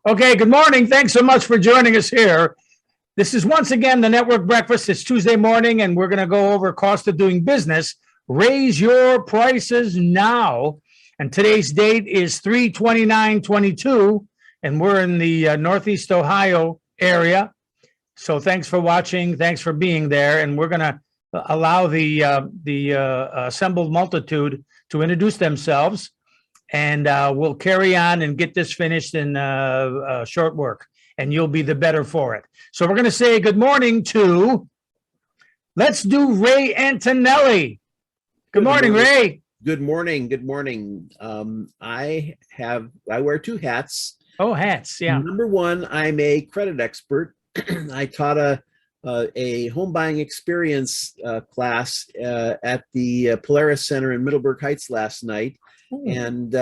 Okay, good morning. Thanks so much for joining us here. This is once again the Network Breakfast. It's Tuesday morning, and we're going to go over cost of doing business. Raise your prices now. And today's date is 3/29/22, and we're in the Northeast Ohio area. So thanks for watching. Thanks for being there. And we're going to allow the assembled multitude to introduce themselves, and we'll carry on and get this finished in short work, and you'll be the better for it. So we're going to say good morning to, let's do Ray Antonelli. Good morning, Ray. Good morning. Good morning. I wear two hats. Oh, hats. Yeah. Number one, I'm a credit expert. I taught a home buying experience class at the Polaris Center in Middleburg Heights last night. Ooh. And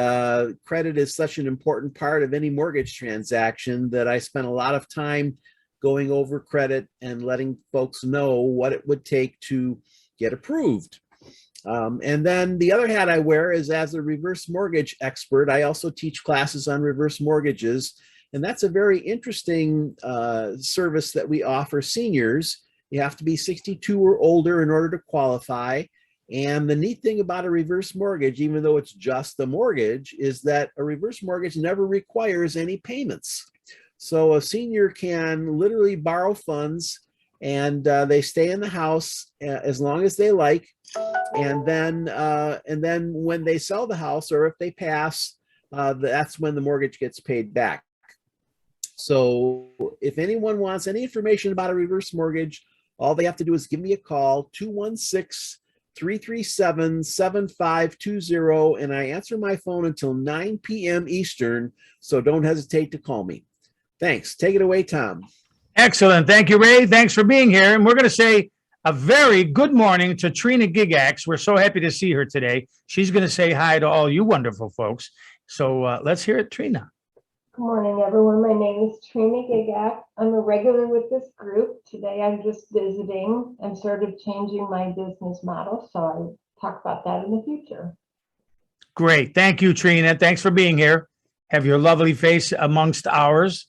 credit is such an important part of any mortgage transaction that I spent a lot of time going over credit and letting folks know what it would take to get approved. And then the other hat I wear is as a reverse mortgage expert. I also teach classes on reverse mortgages. And that's a very interesting service that we offer seniors. You have to be 62 or older in order to qualify. And the neat thing about a reverse mortgage, even though it's just a mortgage, is that a reverse mortgage never requires any payments. So a senior can literally borrow funds, and they stay in the house as long as they like. And then when they sell the house, or if they pass, that's when the mortgage gets paid back. So if anyone wants any information about a reverse mortgage, all they have to do is give me a call, 216-337-7520, and I answer my phone until 9 p.m. Eastern, so don't hesitate to call me. Thanks. Take it away, Tom. Excellent. Thank you, Ray. Thanks for being here. And we're going to say a very good morning to Trina Gigax. We're so happy to see her today. She's going to say hi to all you wonderful folks. So let's hear it, Trina. Good morning, everyone. My name is Trina Gigax. I'm a regular with this group. Today I'm just visiting. I'm sort of changing my business model, so I'll talk about that in the future. Great. Thank you, Trina. Thanks for being here. Have your lovely face amongst ours.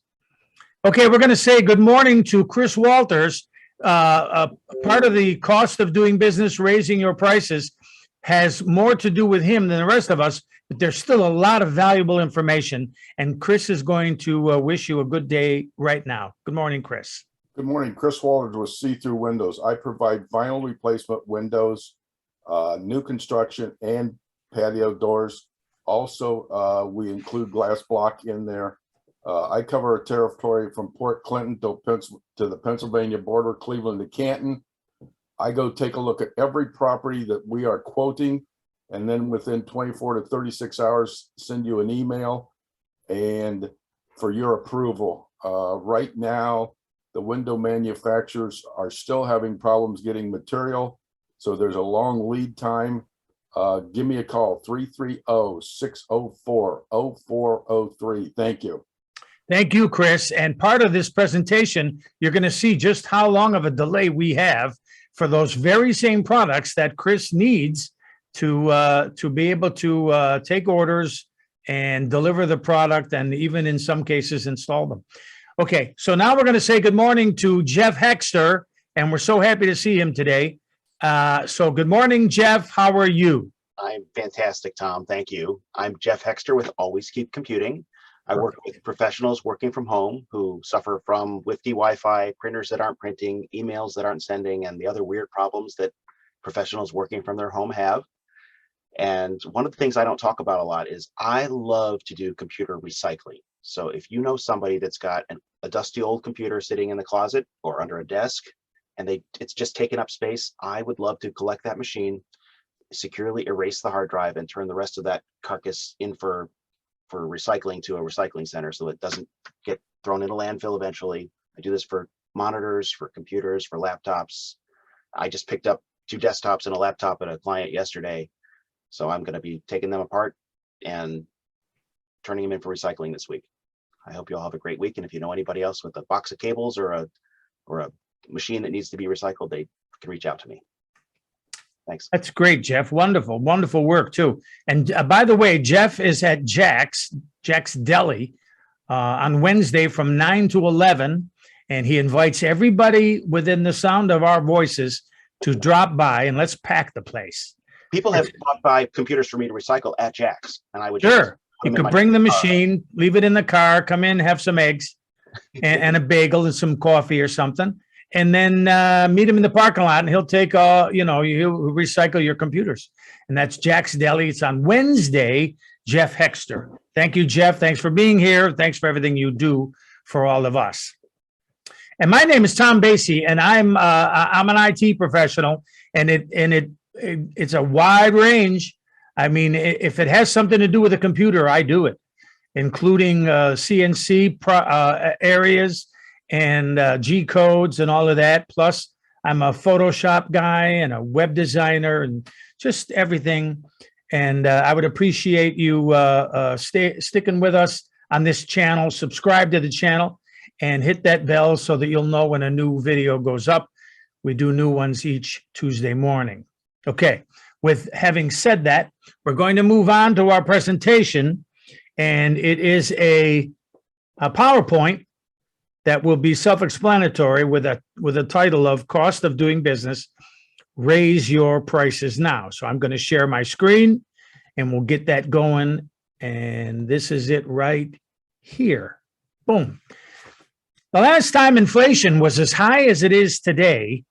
Okay, we're going to say good morning to Chris Walters. Part of the cost of doing business, raising your prices, has more to do with him than the rest of us, but there's still a lot of valuable information. And Chris is going to wish you a good day right now. Good morning, Chris. Good morning. Chris Walters with See-Through Windows. I provide vinyl replacement windows, new construction, and patio doors. Also, we include glass block in there. I cover a territory from Port Clinton to the Pennsylvania border, Cleveland to Canton. I go take a look at every property that we are quoting, and then within 24 to 36 hours, send you an email and for your approval. Right now, the window manufacturers are still having problems getting material, so there's a long lead time. Give me a call, 330-604-0403. Thank you. Thank you, Chris. And part of this presentation, you're going to see just how long of a delay we have for those very same products that Chris needs to be able to take orders and deliver the product, and even in some cases install them. Okay, so now we're going to say good morning to Jeff Hexter, and we're so happy to see him today. So good morning, Jeff. How are you? I'm fantastic, Tom. Thank you. I'm Jeff Hexter with Always Keep Computing. I work with professionals working from home who suffer from WIFD Wi-Fi, printers that aren't printing, emails that aren't sending, and the other weird problems that professionals working from their home have. And one of the things I don't talk about a lot is I love to do computer recycling. So if you know somebody that's got a dusty old computer sitting in the closet or under a desk, and it's just taking up space, I would love to collect that machine, securely erase the hard drive, and turn the rest of that carcass in for recycling to a recycling center so it doesn't get thrown in a landfill eventually. I do this for monitors, for computers, for laptops. I just picked up 2 desktops and a laptop at a client yesterday. So I'm going to be taking them apart and turning them in for recycling this week. I hope you all have a great week. And if you know anybody else with a box of cables or a machine that needs to be recycled, they can reach out to me. Thanks. That's great, Jeff. Wonderful, wonderful work too. And by the way, Jeff is at Jack's Deli on Wednesday from 9 to 11. And he invites everybody within the sound of our voices to drop by and let's pack the place. People have bought by computers for me to recycle at Jack's, and I would Sure. just put You them in could my bring the car. machine, leave it in the car, come in, have some eggs and a bagel and some coffee or something. And then meet him in the parking lot and he'll take, he'll recycle your computers. And that's Jack's Deli. It's on Wednesday, Jeff Hexter. Thank you, Jeff. Thanks for being here. Thanks for everything you do for all of us. And my name is Tom Basie, and I'm an IT professional, and it's a wide range. I mean, if it has something to do with a computer, I do it, including CNC areas and G codes and all of that. Plus, I'm a Photoshop guy and a web designer and just everything. And I would appreciate you sticking with us on this channel. Subscribe to the channel and hit that bell so that you'll know when a new video goes up. We do new ones each Tuesday morning. Okay, with having said that, we're going to move on to our presentation, and it is a PowerPoint that will be self-explanatory with a title of Cost of Doing Business, Raise Your Prices Now. So I'm going to share my screen and we'll get that going. And this is it right here. Boom. The last time inflation was as high as it is today,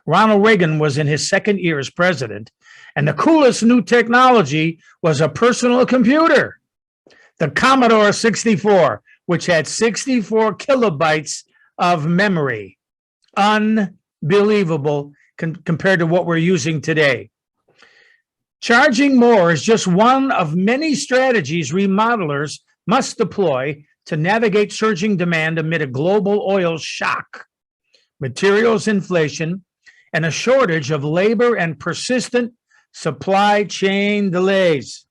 Ronald Reagan was in his second year as president, and the coolest new technology was a personal computer, the Commodore 64, which had 64 kilobytes of memory. Unbelievable compared to what we're using today. Charging more is just one of many strategies remodelers must deploy to navigate surging demand amid a global oil shock, materials inflation, and a shortage of labor and persistent supply chain delays.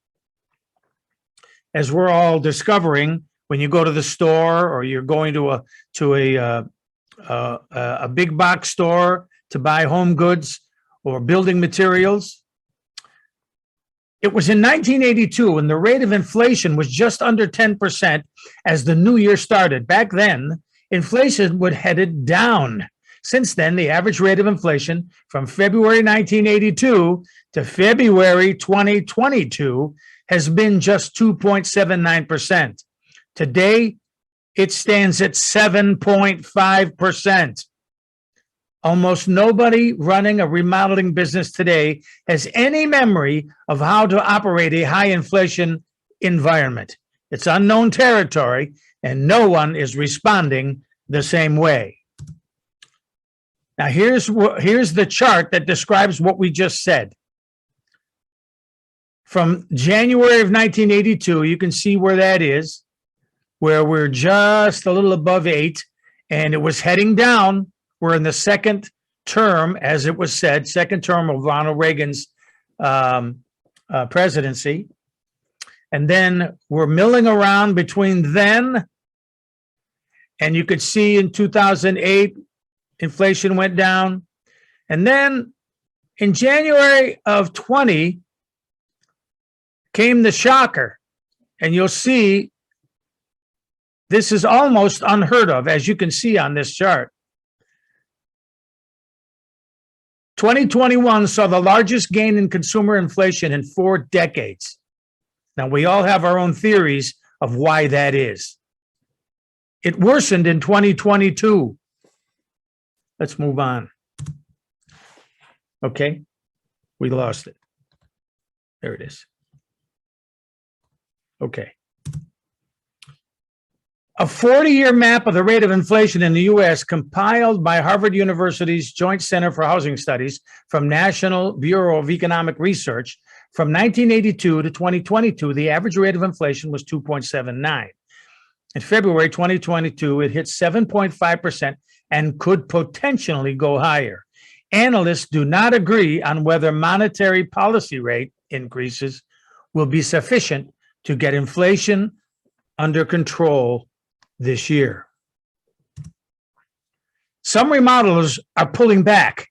As we're all discovering, when you go to the store or you're going to a big box store to buy home goods or building materials. It was in 1982 when the rate of inflation was just under 10% as the new year started. Back then, inflation would headed down. Since then, the average rate of inflation from February 1982 to February 2022 has been just 2.79%. Today, it stands at 7.5%. Almost nobody running a remodeling business today has any memory of how to operate a high inflation environment. It's unknown territory, and no one is responding the same way. Now, here's the chart that describes what we just said. From January of 1982, you can see where that is, where we're just a little above 8, and it was heading down. We're in the second term, as it was said, second term of Ronald Reagan's presidency. And then we're milling around between then, and you could see in 2008, inflation went down. And then in January of 20 came the shocker. And you'll see this is almost unheard of, as you can see on this chart. 2021 saw the largest gain in consumer inflation in 4 decades. Now, we all have our own theories of why that is. It worsened in 2022. Let's move on. Okay, we lost it. There it is. Okay. A 40-year map of the rate of inflation in the U.S. compiled by Harvard University's Joint Center for Housing Studies from National Bureau of Economic Research. From 1982 to 2022, the average rate of inflation was 2.79. In February 2022, it hit 7.5% and could potentially go higher. Analysts do not agree on whether monetary policy rate increases will be sufficient to get inflation under control this year. Some remodelers are pulling back.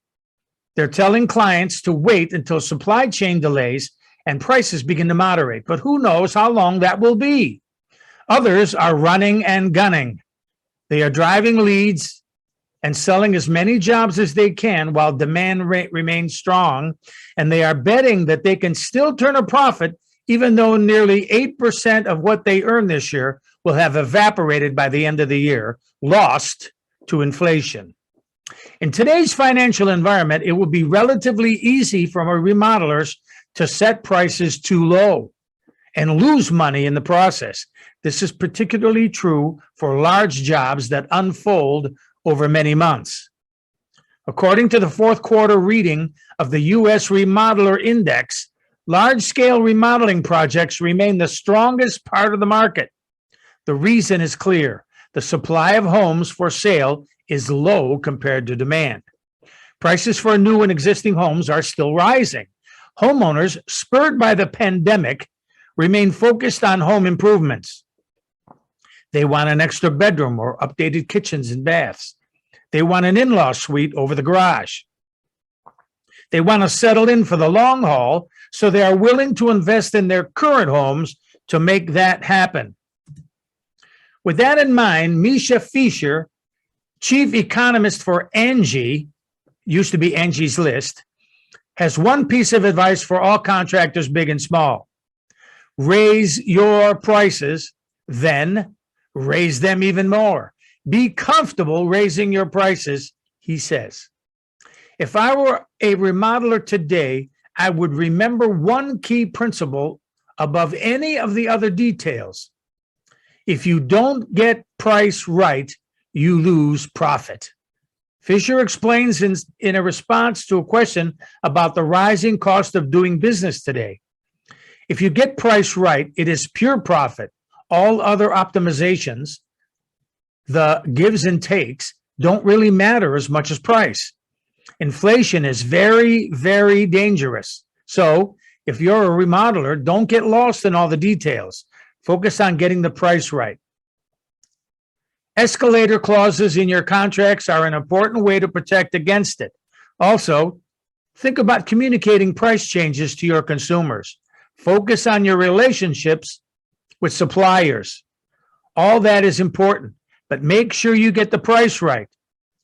They're telling clients to wait until supply chain delays and prices begin to moderate, but who knows how long that will be. Others are running and gunning. They are driving leads and selling as many jobs as they can while demand rate remains strong, and they are betting that they can still turn a profit even though nearly 8% of what they earn this year will have evaporated by the end of the year, lost to inflation. In today's financial environment, it will be relatively easy for our remodelers to set prices too low and lose money in the process. This is particularly true for large jobs that unfold over many months. According to the fourth quarter reading of the U.S. Remodeler Index, large-scale remodeling projects remain the strongest part of the market. The reason is clear. The supply of homes for sale is low compared to demand. Prices for new and existing homes are still rising. Homeowners, spurred by the pandemic, remain focused on home improvements. They want an extra bedroom or updated kitchens and baths. They want an in-law suite over the garage. They want to settle in for the long haul, so they are willing to invest in their current homes to make that happen. With that in mind, Misha Fisher, chief economist for Angie, used to be Angie's List, has one piece of advice for all contractors, big and small. Raise your prices, then raise them even more. Be comfortable raising your prices, he says. If I were a remodeler today, I would remember one key principle above any of the other details. If you don't get price right, you lose profit. Fisher explains in a response to a question about the rising cost of doing business today. If you get price right, it is pure profit. All other optimizations, the gives and takes, don't really matter as much as price. Inflation is very, very dangerous. So if you're a remodeler, don't get lost in all the details. Focus on getting the price right. Escalator clauses in your contracts are an important way to protect against it. Also, think about communicating price changes to your consumers. Focus on your relationships with suppliers. All that is important, but make sure you get the price right.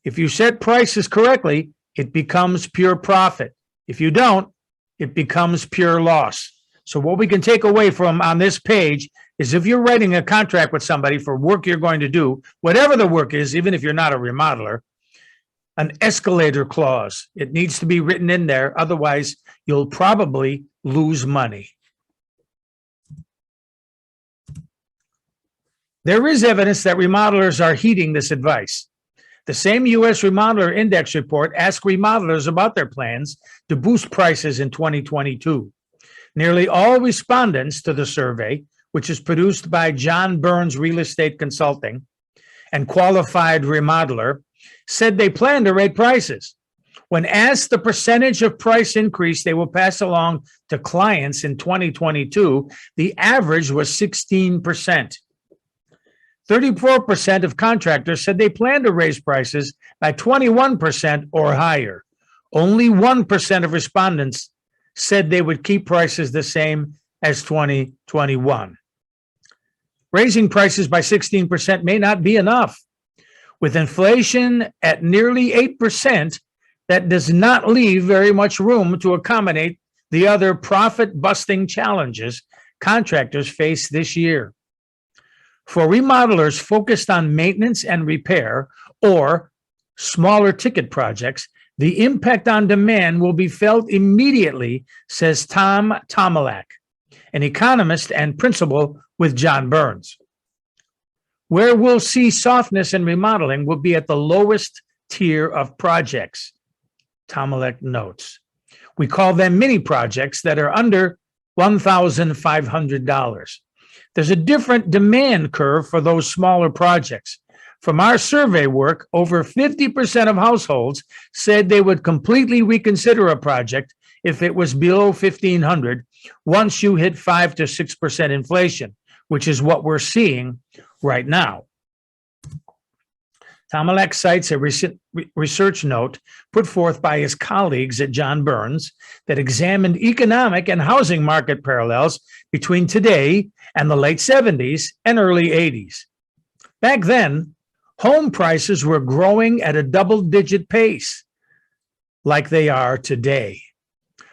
If you set prices correctly, it becomes pure profit. If you don't, it becomes pure loss. So what we can take away from on this page is if you're writing a contract with somebody for work you're going to do, whatever the work is, even if you're not a remodeler, an escalator clause, it needs to be written in there. Otherwise, you'll probably lose money. There is evidence that remodelers are heeding this advice. The same U.S. Remodeler Index report asked remodelers about their plans to boost prices in 2022. Nearly all respondents to the survey, which is produced by John Burns Real Estate Consulting and Qualified Remodeler, said they plan to raise prices. When asked the percentage of price increase they will pass along to clients in 2022, the average was 16%. 34% of contractors said they plan to raise prices by 21% or higher. Only 1% of respondents said they would keep prices the same as 2021. Raising prices by 16% may not be enough. With inflation at nearly 8%, that does not leave very much room to accommodate the other profit-busting challenges contractors face this year. For remodelers focused on maintenance and repair or smaller ticket projects, the impact on demand will be felt immediately, says Tom Tomalak, an economist and principal with John Burns. Where we'll see softness in remodeling will be at the lowest tier of projects, Tomalak notes. We call them mini projects that are under $1,500. There's a different demand curve for those smaller projects. From our survey work, over 50% of households said they would completely reconsider a project if it was below $1,500 once you hit 5 to 6% inflation, which is what we're seeing right now. Tomalak cites a recent research note put forth by his colleagues at John Burns that examined economic and housing market parallels between today and the late 70s and early 80s. Back then, home prices were growing at a double-digit pace, like they are today.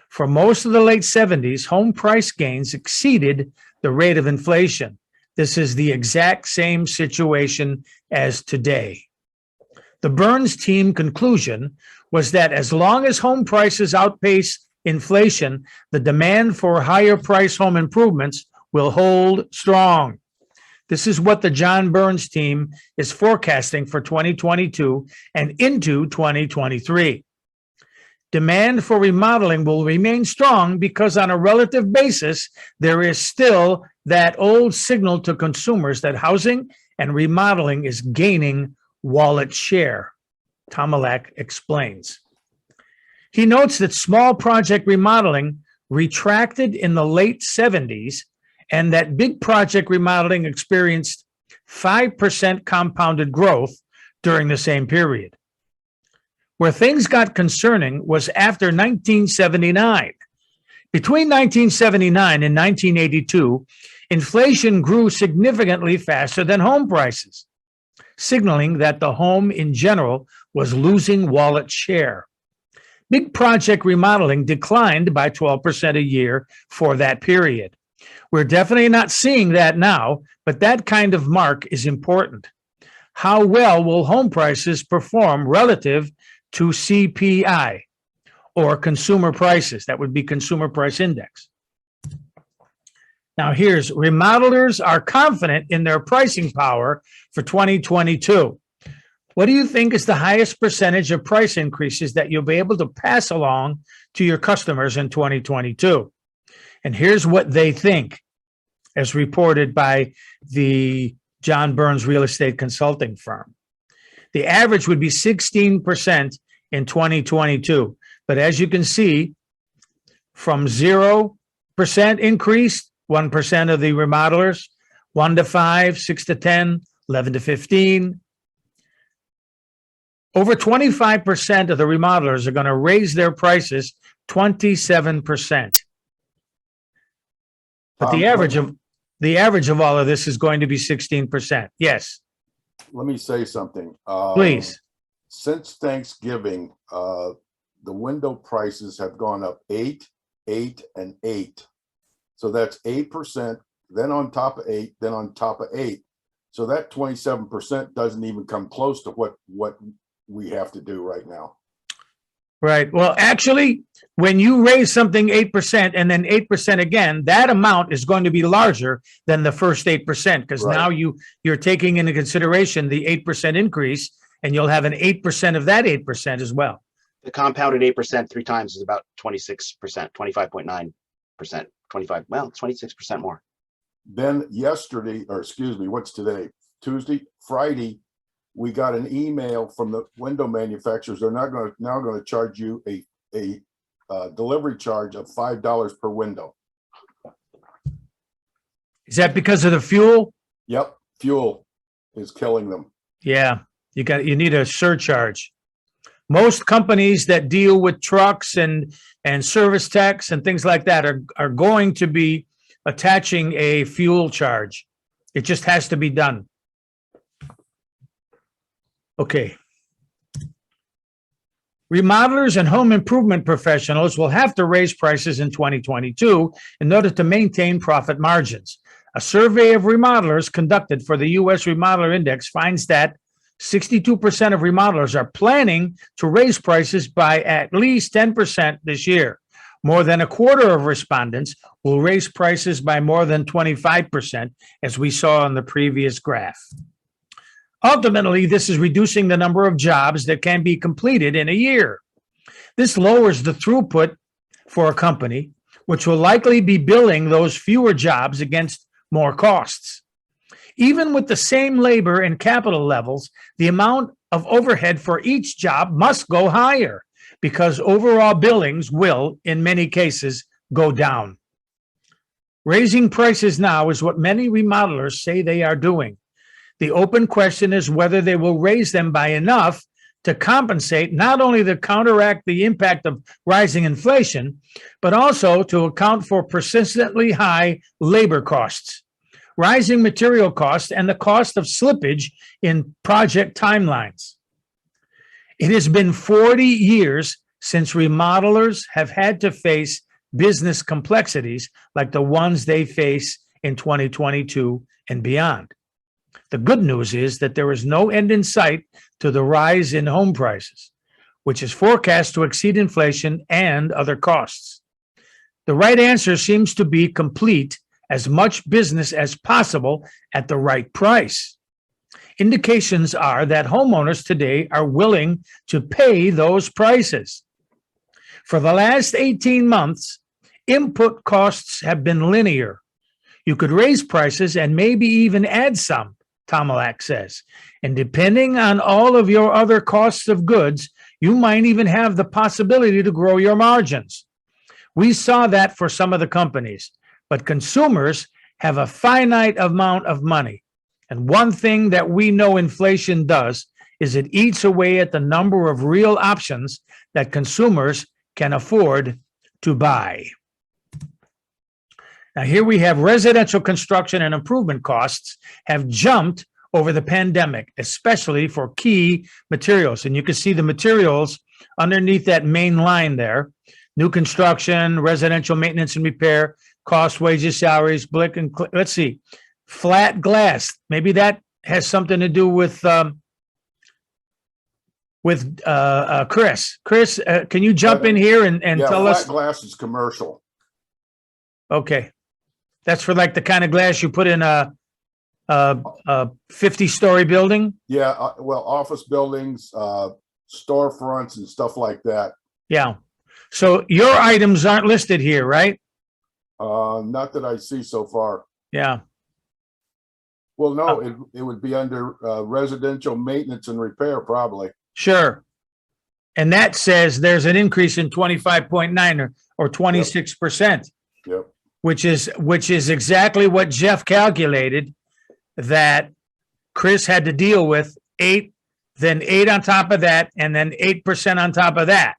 For most of the late 70s, home price gains exceeded the rate of inflation. This is the exact same situation as today. The Burns team conclusion was that as long as home prices outpace inflation, the demand for higher price home improvements will hold strong. This is what the John Burns team is forecasting for 2022 and into 2023. Demand for remodeling will remain strong because on a relative basis, there is still that old signal to consumers that housing and remodeling is gaining wallet share, Tomalak explains. He notes that small project remodeling retracted in the late 70s and that big project remodeling experienced 5% compounded growth during the same period. Where things got concerning was after 1979. Between 1979 and 1982, inflation grew significantly faster than home prices, signaling that the home in general was losing wallet share. Big project remodeling declined by 12% a year for that period. We're definitely not seeing that now, but that kind of mark is important. How well will home prices perform relative to CPI or consumer prices? That would be consumer price index. Now here's remodelers are confident in their pricing power for 2022. What do you think is the highest percentage of price increases that you'll be able to pass along to your customers in 2022? And here's what they think, as reported by the John Burns real estate consulting firm. The average would be 16% in 2022. But as you can see, from 0% increase, 1% of the remodelers, 1 to 5, 6 to 10, 11 to 15. Over 25% of the remodelers are going to raise their prices 27%. But the average of all of this is going to be 16%. Yes, Let me say something. please. Since Thanksgiving, the window prices have gone up 8, 8, and 8. So that's 8%, then on top of 8, then on top of 8. So that 27% doesn't even come close to what we have to do right now. Right. Well, actually, when you raise something 8% and then 8% again, that amount is going to be larger than the first 8% because Right. now you're taking into consideration the 8% increase, and you'll have an 8% of that 8% as well. The compounded 8% 3 times is about 26%, 25.9%, 25, well, 26% more. Then yesterday, or excuse me, what's today? Tuesday, Friday, we got an email from the window manufacturers. They're now going to charge you a delivery charge of $5 per window. Is that because of the fuel? Yep, fuel is killing them. Yeah, you need a surcharge. Most companies that deal with trucks and service techs and things like that are going to be attaching a fuel charge. It just has to be done. Okay. Remodelers and home improvement professionals will have to raise prices in 2022 in order to maintain profit margins. A survey of remodelers conducted for the U.S. Remodeler Index finds that 62% of remodelers are planning to raise prices by at least 10% this year. More than a quarter of respondents will raise prices by more than 25%, as we saw on the previous graph. Ultimately, this is reducing the number of jobs that can be completed in a year. This lowers the throughput for a company, which will likely be billing those fewer jobs against more costs. Even with the same labor and capital levels, the amount of overhead for each job must go higher because overall billings will, in many cases, go down. Raising prices now is what many remodelers say they are doing. The open question is whether they will raise them by enough to compensate, not only to counteract the impact of rising inflation, but also to account for persistently high labor costs, rising material costs, and the cost of slippage in project timelines. It has been 40 years since remodelers have had to face business complexities like the ones they face in 2022 and beyond. The good news is that there is no end in sight to the rise in home prices, which is forecast to exceed inflation and other costs. The right answer seems to be complete as much business as possible at the right price. Indications are that homeowners today are willing to pay those prices. For the last 18 months, input costs have been linear. You could raise prices and maybe even add some, Tomalak says. And depending on all of your other costs of goods, you might even have the possibility to grow your margins. We saw that for some of the companies, but consumers have a finite amount of money. And one thing that we know inflation does is it eats away at the number of real options that consumers can afford to buy. Now, here we have residential construction and improvement costs have jumped over the pandemic, especially for key materials. And you can see the materials underneath that main line there: new construction, residential maintenance and repair, cost, wages, salaries, brick and let's see, flat glass. Maybe that has something to do with Chris. Chris, can you jump in here and Yeah, tell flat us? glass is commercial. Okay. That's for like the kind of glass you put in a 50-story building? Yeah, well, office buildings, storefronts and stuff like that. Yeah. So your items aren't listed here, right? Not that I see so far. Yeah. Well, no, it would be under residential maintenance and repair, probably. Sure. And that says there's an increase in 25.9 or 26%, Yep. which is exactly what Jeff calculated that Chris had to deal with. 8, then 8 on top of that, and then 8% on top of that.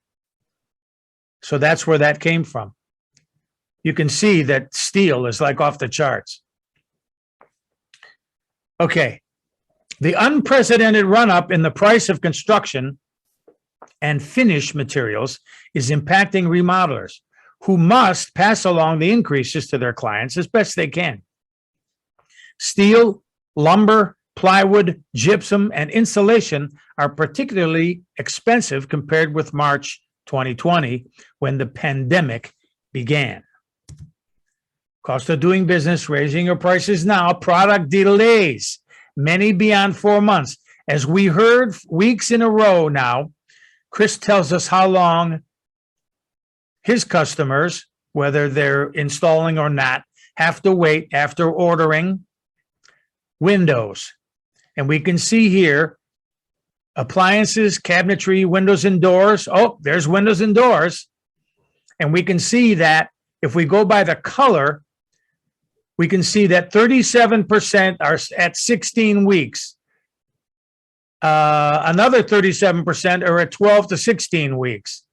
So that's where that came from. You can see that steel is like off the charts. Okay. The unprecedented run-up in the price of construction and finish materials is impacting remodelers, who must pass along the increases to their clients as best they can. Steel, lumber, plywood, gypsum, and insulation are particularly expensive compared with March 2020, when the pandemic began. Cost of doing business, raising your prices now, product delays, many beyond 4 months. As we heard weeks in a row now, Chris tells us how long his customers, whether they're installing or not, have to wait after ordering windows. And we can see here appliances, cabinetry, windows and doors. Oh, there's windows and doors. And we can see that if we go by the color, we can see that 37% are at 16 weeks. Another 37% are at 12 to 16 weeks.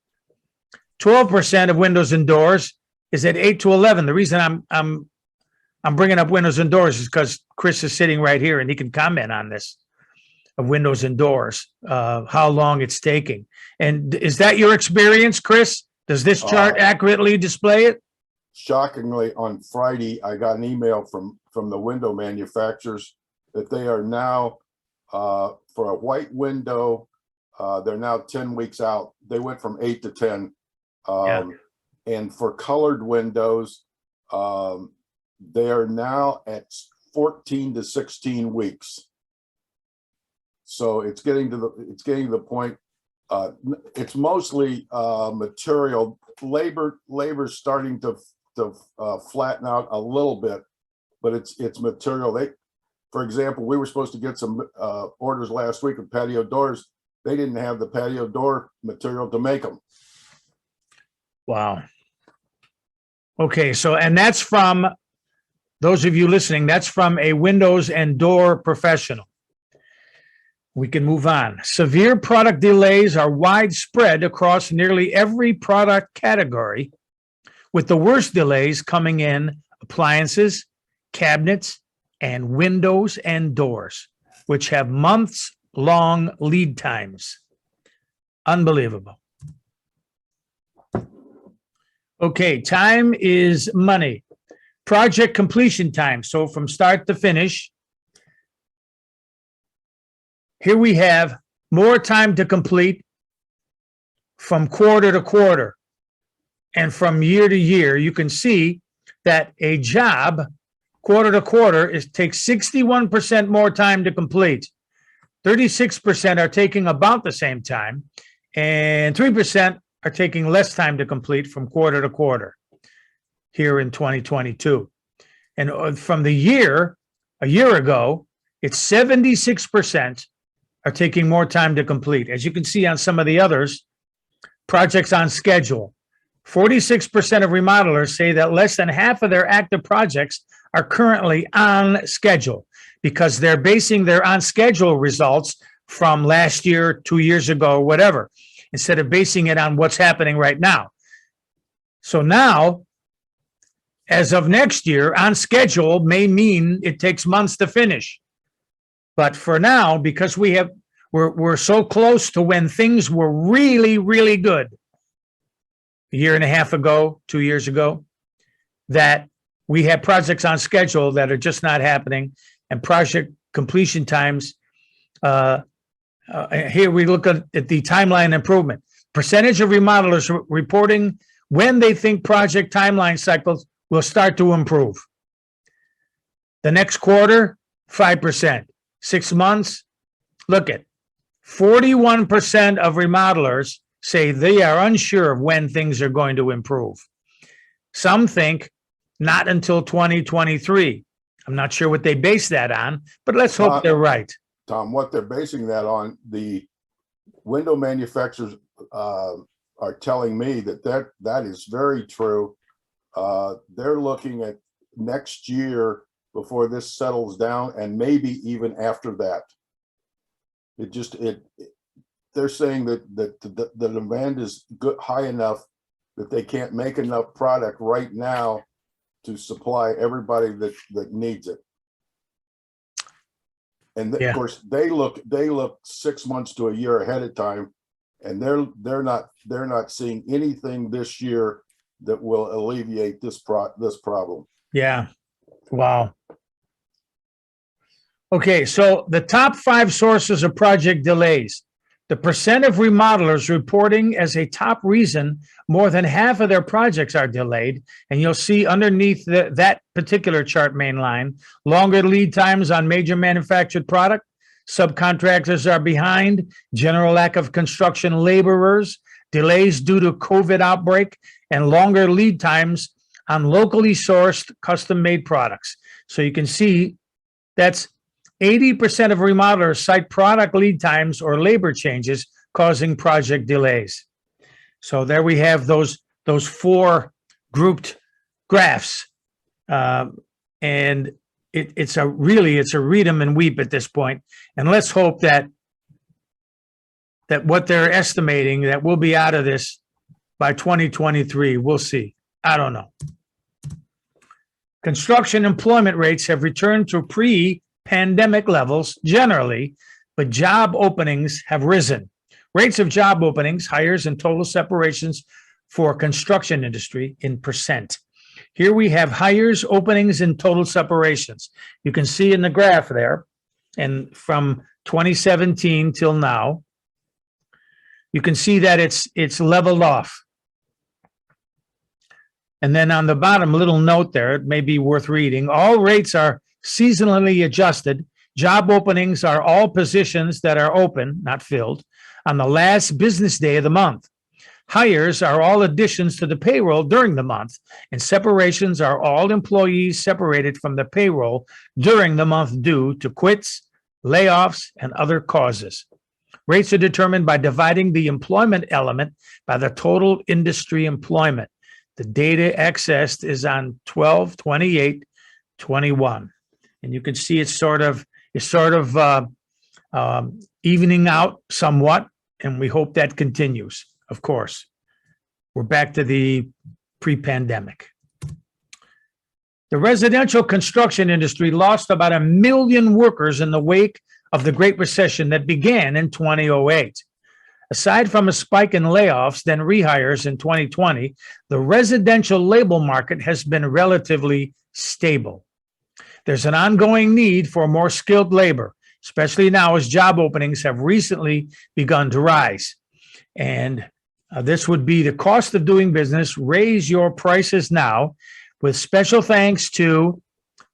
12% of windows and doors is at 8 to 11. The reason I'm bringing up windows and doors is because Chris is sitting right here and he can comment on this of windows and doors, how long it's taking. And is that your experience, Chris? Does this chart accurately display it? Shockingly, on Friday, I got an email from the window manufacturers that they are now, for a white window, they're now 10 weeks out. They went from 8 to 10. And for colored windows, they are now at 14 to 16 weeks. So it's getting to the point. It's mostly material. Labor's starting to flatten out a little bit, but it's material. For example, we were supposed to get some orders last week of patio doors. They didn't have the patio door material to make them. Wow. Okay, so, and that's from, those of you listening, that's from a windows and door professional. We can move on. Severe product delays are widespread across nearly every product category, with the worst delays coming in appliances, cabinets, and windows and doors, which have months-long lead times. Unbelievable. Okay, time is money. Project completion time. So from start to finish, here we have more time to complete from quarter to quarter and from year to year. You can see that a job quarter to quarter takes 61% more time to complete. 36% are taking about the same time, and 3% are taking less time to complete from quarter to quarter here in 2022. And from a year ago, it's 76% are taking more time to complete. As you can see on some of the others, projects on schedule. 46% of remodelers say that less than half of their active projects are currently on schedule because they're basing their on schedule results from last year, 2 years ago, whatever, instead of basing it on what's happening right now. So now, as of next year, on schedule may mean it takes months to finish. But for now, because we're so close to when things were really, really good, a year and a half ago, 2 years ago, that we have projects on schedule that are just not happening, and project completion times. Here we look at the timeline improvement. Percentage of remodelers reporting when they think project timeline cycles will start to improve. The next quarter, 5%. 6 months, look at 41% of remodelers say they are unsure of when things are going to improve. Some think not until 2023. I'm not sure what they base that on, but let's hope they're right. Tom, what they're basing that on, the window manufacturers are telling me that is very true. They're looking at next year before this settles down, and maybe even after that. They're saying that the demand is high enough that they can't make enough product right now to supply everybody that needs it. And of course, they look 6 months to a year ahead of time, and they're not seeing anything this year that will alleviate this problem. Yeah. Wow. Okay, so the top 5 sources of project delays. The percent of remodelers reporting as a top reason more than half of their projects are delayed. And you'll see underneath that particular chart main line, longer lead times on major manufactured product, subcontractors are behind, general lack of construction laborers, delays due to COVID outbreak, and longer lead times on locally sourced custom-made products. So you can see that's 80% of remodelers cite product lead times or labor changes causing project delays. So there we have those 4 grouped graphs. And it's a read 'em and weep at this point. And let's hope that what they're estimating that we'll be out of this by 2023. We'll see. I don't know. Construction employment rates have returned to pre-pandemic levels generally, but job openings have risen. Rates of job openings, hires, and total separations for construction industry in percent. Here we have hires, openings, and total separations. You can see in the graph there, and from 2017 till now, you can see that it's leveled off. And then on the bottom, little note there, it may be worth reading. All rates are seasonally adjusted. Job openings are all positions that are open, not filled, on the last business day of the month. Hires are all additions to the payroll during the month, and separations are all employees separated from the payroll during the month due to quits, layoffs, and other causes. Rates are determined by dividing the employment element by the total industry employment. The data accessed is on 12/28/21. And you can see it's sort of evening out somewhat, and we hope that continues, of course. We're back to the pre-pandemic. The residential construction industry lost about 1 million workers in the wake of the Great Recession that began in 2008. Aside from a spike in layoffs, then rehires in 2020, the residential labor market has been relatively stable. There's an ongoing need for more skilled labor, especially now as job openings have recently begun to rise. And this would be the cost of doing business. Raise your prices now, with special thanks to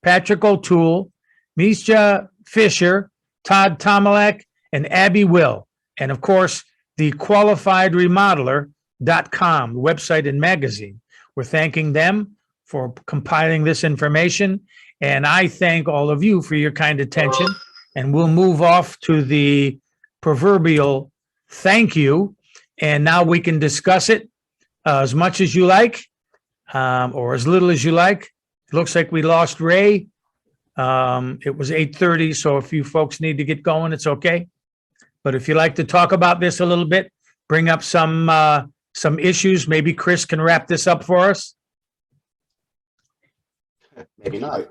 Patrick O'Toole, Misha Fisher, Todd Tomalek, and Abby Will. And of course, the qualifiedremodeler.com website and magazine. We're thanking them for compiling this information. And I thank all of you for your kind attention. And we'll move off to the proverbial thank you. And now we can discuss it as much as you like, or as little as you like. It looks like we lost Ray. It was 8:30, so if you folks need to get going, it's okay. But if you'd like to talk about this a little bit, bring up some issues, maybe Chris can wrap this up for us. Maybe not.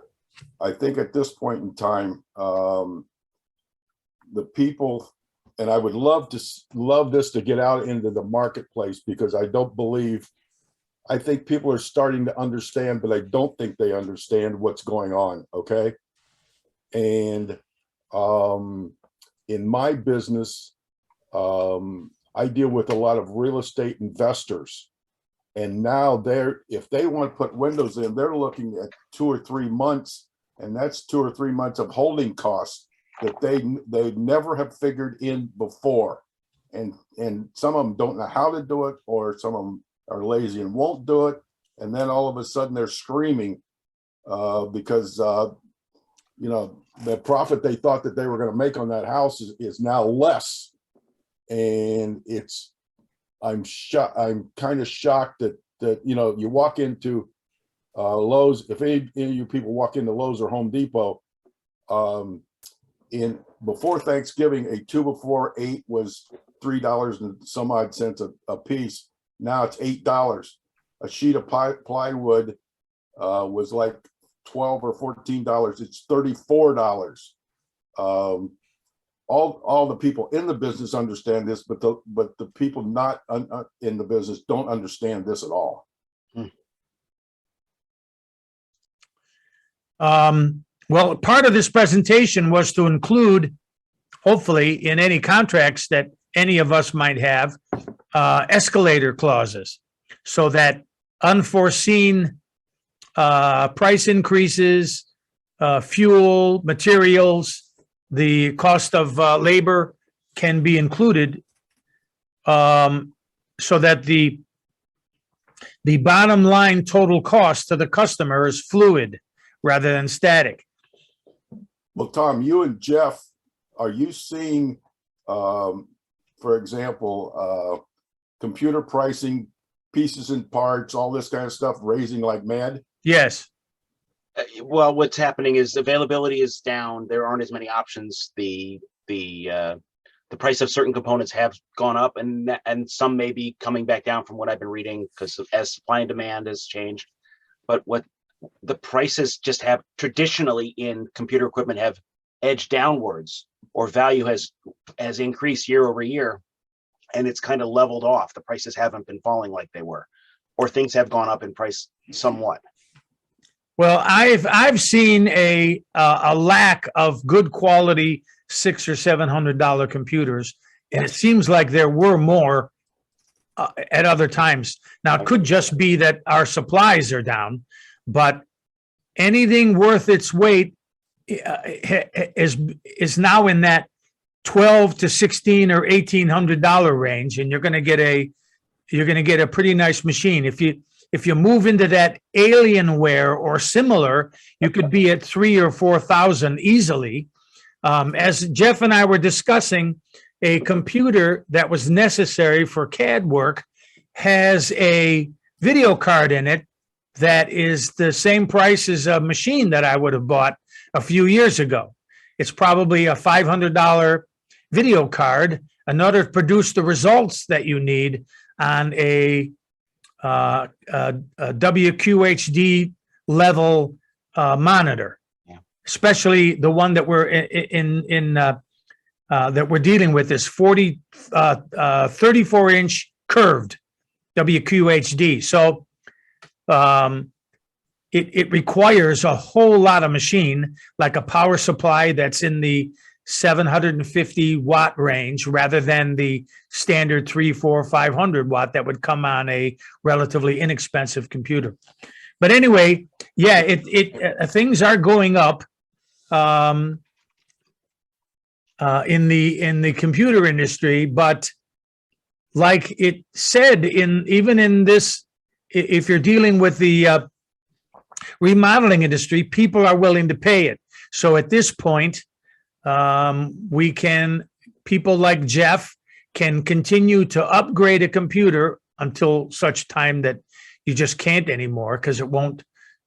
I think at this point in time, the people, and I would love this to get out into the marketplace, because I think people are starting to understand, but I don't think they understand what's going on. Okay. And in my business, I deal with a lot of real estate investors. And now if they want to put windows in, they're looking at 2 or 3 months, and that's 2 or 3 months of holding costs that they never have figured in before. And some of them don't know how to do it, or some of them are lazy and won't do it. And then all of a sudden they're screaming because the profit they thought that they were going to make on that house is now less. And I'm kind of shocked that you walk into Lowe's. If any of you people walk into Lowe's or Home Depot, before Thanksgiving, a 2x4 was $3 and some odd cents a piece. Now it's $8. A sheet of plywood was like $12 or $14. It's $34. All the people in the business understand this, but the people not in the business don't understand this at all. Well, part of this presentation was to include, hopefully, in any contracts that any of us might have, escalator clauses, so that unforeseen price increases, fuel, materials, the cost of labor can be included, so that the bottom line total cost to the customer is fluid rather than static. Well, Tom, you and Jeff, are you seeing, for example, computer pricing, pieces and parts, all this kind of stuff raising like mad? Yes. Well, what's happening is availability is down. There aren't as many options. The price of certain components have gone up, and some may be coming back down from what I've been reading, because as supply and demand has changed. But what the prices just have traditionally in computer equipment have edged downwards, or value has increased year over year, and it's kind of leveled off. The prices haven't been falling like they were, or things have gone up in price somewhat. Well, I've seen a lack of good quality $600 or $700 computers, and it seems like there were more at other times. Now, it could just be that our supplies are down, but anything worth its weight is now in that $1,200 to $1,600 or $1,800 range, and you're going to get a pretty nice machine. If you move into that Alienware or similar, you could be at $3,000 or $4,000 easily. As Jeff and I were discussing, a computer that was necessary for CAD work has a video card in it that is the same price as a machine that I would have bought a few years ago. It's probably a $500 video card in order to produce the results that you need on a WQHD level monitor, Yeah. especially the one that we're in that we're dealing with is 34-inch curved WQHD. So it requires a whole lot of machine, like a power supply that's in the 750 watt range rather than the standard 3, 4, 500 watt that would come on a relatively inexpensive computer. But anyway, yeah, things are going up in the computer industry, but like it said, even in this, if you're dealing with the remodeling industry, people are willing to pay it. So at this point, people like Jeff can continue to upgrade a computer until such time that you just can't anymore, because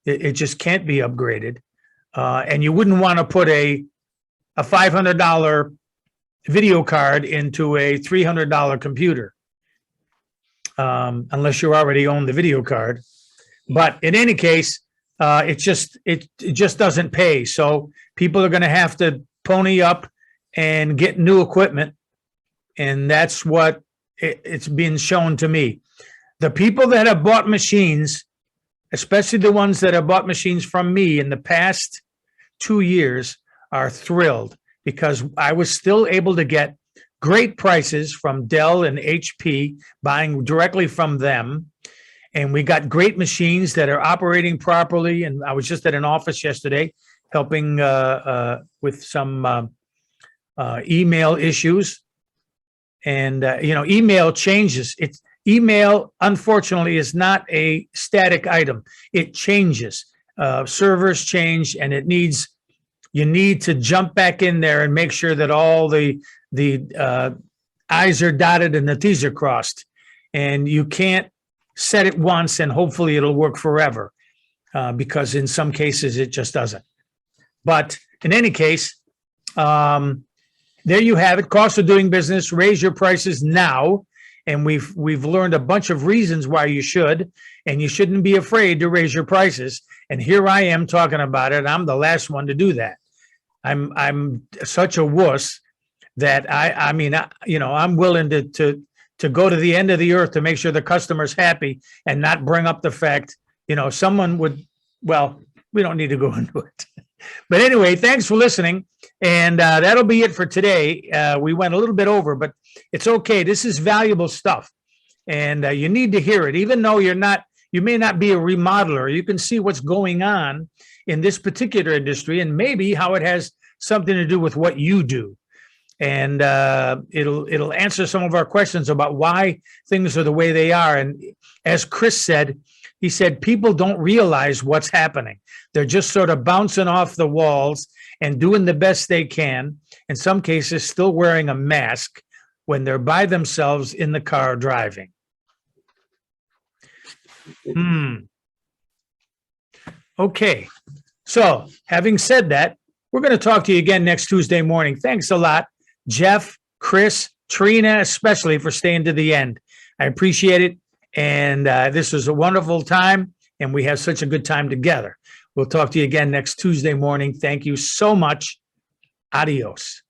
it just can't be upgraded. And you wouldn't want to put a $500 video card into a $300 computer, unless you already own the video card. But in any case, it just doesn't pay. So people are going to have to pony up and get new equipment, and that's what it's been shown to me. The people that have bought machines, especially the ones that have bought machines from me in the past 2 years, are thrilled, because I was still able to get great prices from Dell and HP, buying directly from them. And we got great machines that are operating properly. And I was just at an office yesterday helping with some email issues. And, email changes. Email, unfortunately, is not a static item. It changes. Servers change, and you need to jump back in there and make sure that all the I's are dotted and the T's are crossed. And you can't set it once and hopefully it'll work forever, because in some cases it just doesn't. But in any case, there you have it. Cost of doing business. Raise your prices now. And we've learned a bunch of reasons why you should, and you shouldn't be afraid to raise your prices. And here I am talking about it. I'm the last one to do that. I'm such a wuss that I'm willing to go to the end of the earth to make sure the customer's happy and not bring up the fact, someone would, well, we don't need to go into it. But anyway, thanks for listening. And that'll be it for today. We went a little bit over, but it's okay. This is valuable stuff. And you need to hear it. Even though you may not be a remodeler, you can see what's going on in this particular industry and maybe how it has something to do with what you do. And it'll answer some of our questions about why things are the way they are. And as Chris said, he said, people don't realize what's happening. They're just sort of bouncing off the walls and doing the best they can. In some cases, still wearing a mask when they're by themselves in the car driving. Okay. So having said that, we're going to talk to you again next Tuesday morning. Thanks a lot, Jeff, Chris, Trina, especially for staying to the end. I appreciate it. And this was a wonderful time, and we have such a good time together. We'll talk to you again next Tuesday morning. Thank you so much. Adios.